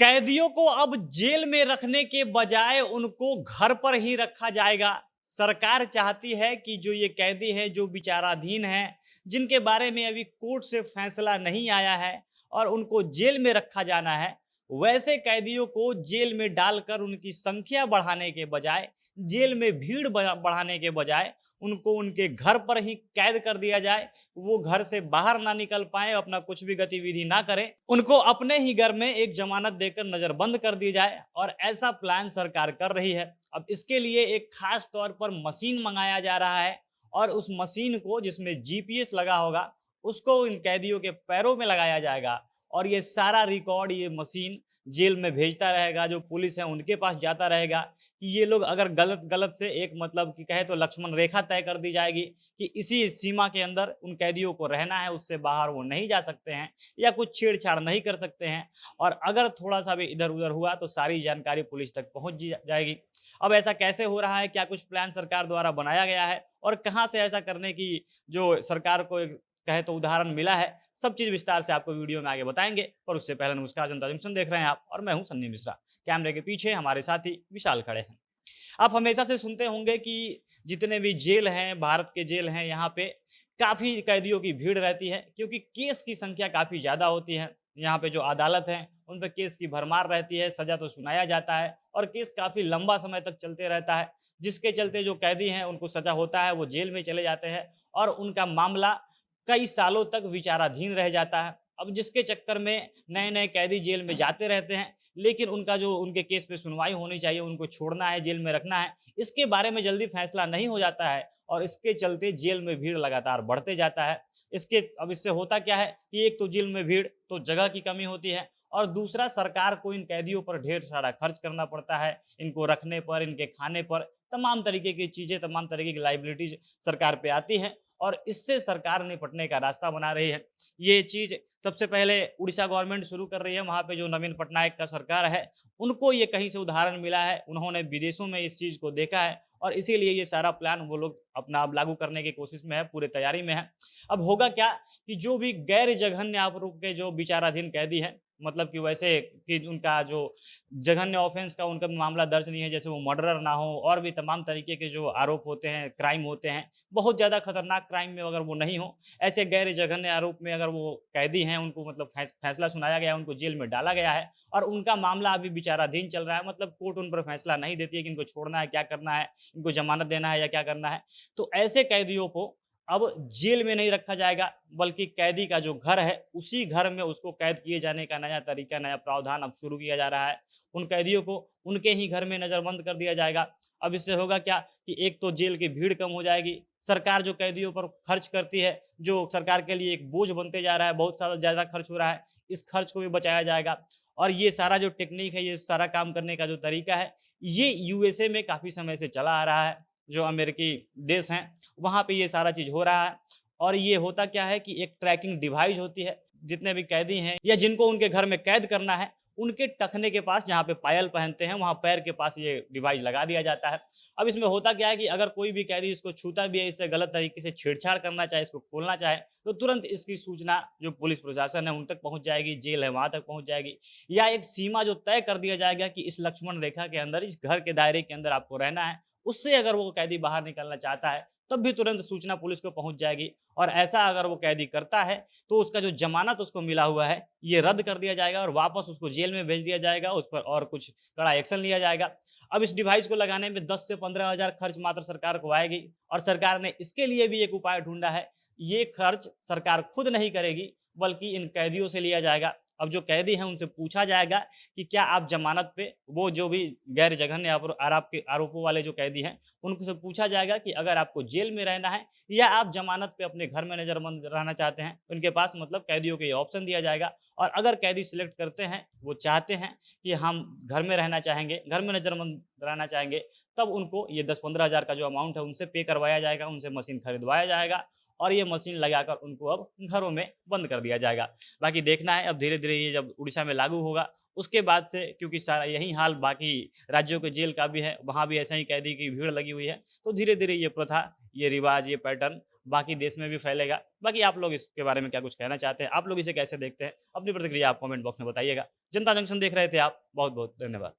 कैदियों को अब जेल में रखने के बजाय उनको घर पर ही रखा जाएगा। सरकार चाहती है कि जो ये कैदी हैं, जो विचाराधीन हैं, जिनके बारे में अभी कोर्ट से फैसला नहीं आया है और उनको जेल में रखा जाना है, वैसे कैदियों को जेल में डालकर उनकी संख्या बढ़ाने के बजाय, जेल में भीड़ बढ़ाने के बजाय उनको उनके घर पर ही कैद कर दिया जाए। वो घर से बाहर ना निकल पाएँ, अपना कुछ भी गतिविधि ना करें। उनको अपने ही घर में एक ज़मानत देकर नज़रबंद कर दी जाए और ऐसा प्लान सरकार कर रही है। अब इसके लिए एक ख़ास तौर पर मशीन मँगाया जा रहा है और उस मशीन को जिसमें जीपीएस लगा होगा, उसको इन कैदियों के पैरों में लगाया जाएगा और ये सारा रिकॉर्ड ये मशीन जेल में भेजता रहेगा, जो पुलिस है उनके पास जाता रहेगा कि ये लोग अगर गलत से एक मतलब कि कहे तो लक्ष्मण रेखा तय कर दी जाएगी कि इसी सीमा के अंदर उन कैदियों को रहना है, उससे बाहर वो नहीं जा सकते हैं या कुछ छेड़छाड़ नहीं कर सकते हैं और अगर थोड़ा-सा भी इधर-उधर हुआ तो सारी जानकारी पुलिस तक पहुँच जी जाएगी। अब ऐसा कैसे हो रहा है? क्या कुछ प्लान सरकार द्वारा बनाया गया है और कहाँ से ऐसा करने की जो सरकार को एक कहे तो उदाहरण मिला है? सब चीज़ विस्तार से आपको वीडियो में आगे बताएँगे, पर उससे पहले नमस्कार जनता जंक्शन देख रहे हैं आप और मैं हूँ सन्नी मिश्रा। कैमरे के पीछे हमारे साथी विशाल खड़े हैं। आप हमेशा से सुनते होंगे कि जितने भी जेल हैं, भारत के जेल हैं, यहाँ पे काफ़ी कैदियों की भीड़ रहती है क्योंकि केस की संख्या काफ़ी ज़्यादा होती है। यहाँ पे जो अदालत हैं, उन पे केस की भरमार रहती है, सज़ा तो सुनाया जाता है और केस काफ़ी लंबा समय तक चलते रहता है, जिसके चलते जो कैदी हैं, उनको सज़ा होता है, वो जेल में चले जाते हैं और उनका मामला कई सालों तक विचाराधीन रह जाता है। अब जिसके चक्कर में नए-नए कैदी जेल में जाते रहते हैं, लेकिन उनका जो उनके केस पे सुनवाई होनी चाहिए, उनको छोड़ना है, जेल में रखना है, इसके बारे में जल्दी फैसला नहीं हो जाता है और इसके चलते जेल में भीड़ लगातार बढ़ते जाता है। इसके अब इससे होता क्या है कि एक तो जेल में भीड़, तो जगह की कमी होती है और दूसरा सरकार को इन कैदियों पर ढेर सारा खर्च करना पड़ता है, इनको रखने पर, इनके खाने पर, तमाम तरीके की चीज़ें, तमाम तरीके की लायबिलिटीज़ सरकार पे आती हैं और इससे सरकार निपटने का रास्ता बना रही है। ये चीज़ सबसे पहले उड़ीसा गवर्नमेंट शुरू कर रही है, वहाँ पे जो नवीन पटनायक का सरकार है, उनको ये कहीं से उदाहरण मिला है, उन्होंने विदेशों में इस चीज़ को देखा है और इसीलिए ये सारा प्लान वो लोग अपना अब लागू करने की कोशिश में है, पूरे तैयारी में है। अब होगा क्या कि जो भी गैर जघन्य आरोप के जो विचाराधीन कैदी हैं, मतलब कि वैसे कि उनका जो जघन्य ऑफेंस का उनका मामला दर्ज नहीं है, जैसे वो मर्डरर ना हो और भी तमाम तरीके के जो आरोप होते हैं, क्राइम होते हैं, बहुत ज़्यादा खतरनाक क्राइम में अगर वो नहीं हो, ऐसे गैर जघन्य आरोप में अगर वो कैदी हैं, उनको मतलब फैसला सुनाया गया है, उनको जेल में डाला गया है और उनका मामला अभी विचाराधीन चल रहा है, मतलब कोर्ट उन पर फैसला नहीं देती है कि इनको छोड़ना है, क्या करना है, इनको ज़मानत देना है या क्या करना है। तो ऐसे कैदियों को अब जेल में नहीं रखा जाएगा, बल्कि कैदी का जो घर है, उसी घर में उसको कैद किए जाने का नया तरीका, नया प्रावधान अब शुरू किया जा रहा है। उन कैदियों को उनके ही घर में नज़रबंद कर दिया जाएगा। अब इससे होगा क्या कि एक तो जेल की भीड़ कम हो जाएगी, सरकार जो कैदियों पर खर्च करती है, जो सरकार के लिए एक बोझ बनते जा रहा है, बहुत सारा ज़्यादा खर्च हो रहा है, इस खर्च को भी बचाया जाएगा। और ये सारा जो टेक्नीक है, ये सारा काम करने का जो तरीका है, ये यूएसए में काफ़ी समय से चला आ रहा है, जो अमेरिकी देश हैं, वहाँ पे ये सारा चीज़ हो रहा है। और ये होता क्या है कि एक ट्रैकिंग डिवाइस होती है, जितने भी कैदी हैं या जिनको उनके घर में कैद करना है, उनके टखने के पास जहाँ पे पायल पहनते हैं, वहाँ पैर के पास ये डिवाइस लगा दिया जाता है। अब इसमें होता क्या है कि अगर कोई भी कैदी इसको छूता भी है, इससे गलत तरीके से छेड़छाड़ करना चाहे, इसको खोलना चाहे, तो तुरंत इसकी सूचना जो पुलिस प्रशासन है, उन तक पहुँच जाएगी, जेल है वहाँ तक पहुँच जाएगी या एक सीमा जो तय कर दिया जाएगा कि इस लक्ष्मण रेखा के अंदर, इस घर के दायरे के अंदर आपको रहना है, उससे अगर वो कैदी बाहर निकलना चाहता है, तब भी तुरंत सूचना पुलिस को पहुँच जाएगी और ऐसा अगर वो कैदी करता है, तो उसका जो ज़मानत उसको मिला हुआ है, ये रद्द कर दिया जाएगा और वापस उसको जेल में भेज दिया जाएगा, उस पर और कुछ कड़ा एक्शन लिया जाएगा। अब इस डिवाइस को लगाने में 10 से 15,000 खर्च मात्र सरकार को आएगी और सरकार ने इसके लिए भी एक उपाय ढूँढा है। ये खर्च सरकार खुद नहीं करेगी, बल्कि इन कैदियों से लिया जाएगा। अब जो कैदी हैं, उनसे पूछा जाएगा कि क्या आप ज़मानत पे वो जो भी गैर जघन्य आरोपों वाले जो कैदी हैं, उनसे पूछा जाएगा कि अगर आपको जेल में रहना है या आप ज़मानत पे अपने घर में नज़रबंद रहना चाहते हैं, उनके पास मतलब कैदियों को ये ऑप्शन दिया जाएगा और अगर कैदी सिलेक्ट करते हैं, वो चाहते हैं कि हम घर में रहना चाहेंगे, घर में नज़रबंद रहना चाहेंगे, तब उनको ये 10-15 हज़ार का जो अमाउंट है, उनसे पे करवाया जाएगा, उनसे मशीन खरीदवाया जाएगा और ये मशीन लगाकर उनको अब घरों में बंद कर दिया जाएगा। बाकी देखना है अब धीरे-धीरे ये जब उड़ीसा में लागू होगा, उसके बाद से क्योंकि सारा यही हाल बाकी राज्यों के जेल का भी है, वहाँ भी ऐसे ही कैदी की भीड़ लगी हुई है, तो धीरे-धीरे ये प्रथा, ये रिवाज, ये पैटर्न बाकी देश में भी फैलेगा। बाकी आप लोग इसके बारे में क्या कुछ कहना चाहते हैं? आप लोग इसे कैसे देखते हैं? अपनी प्रतिक्रिया आप कमेंट बॉक्स में बताइएगा। जनता जंक्शन देख रहे थे आप, बहुत-बहुत धन्यवाद।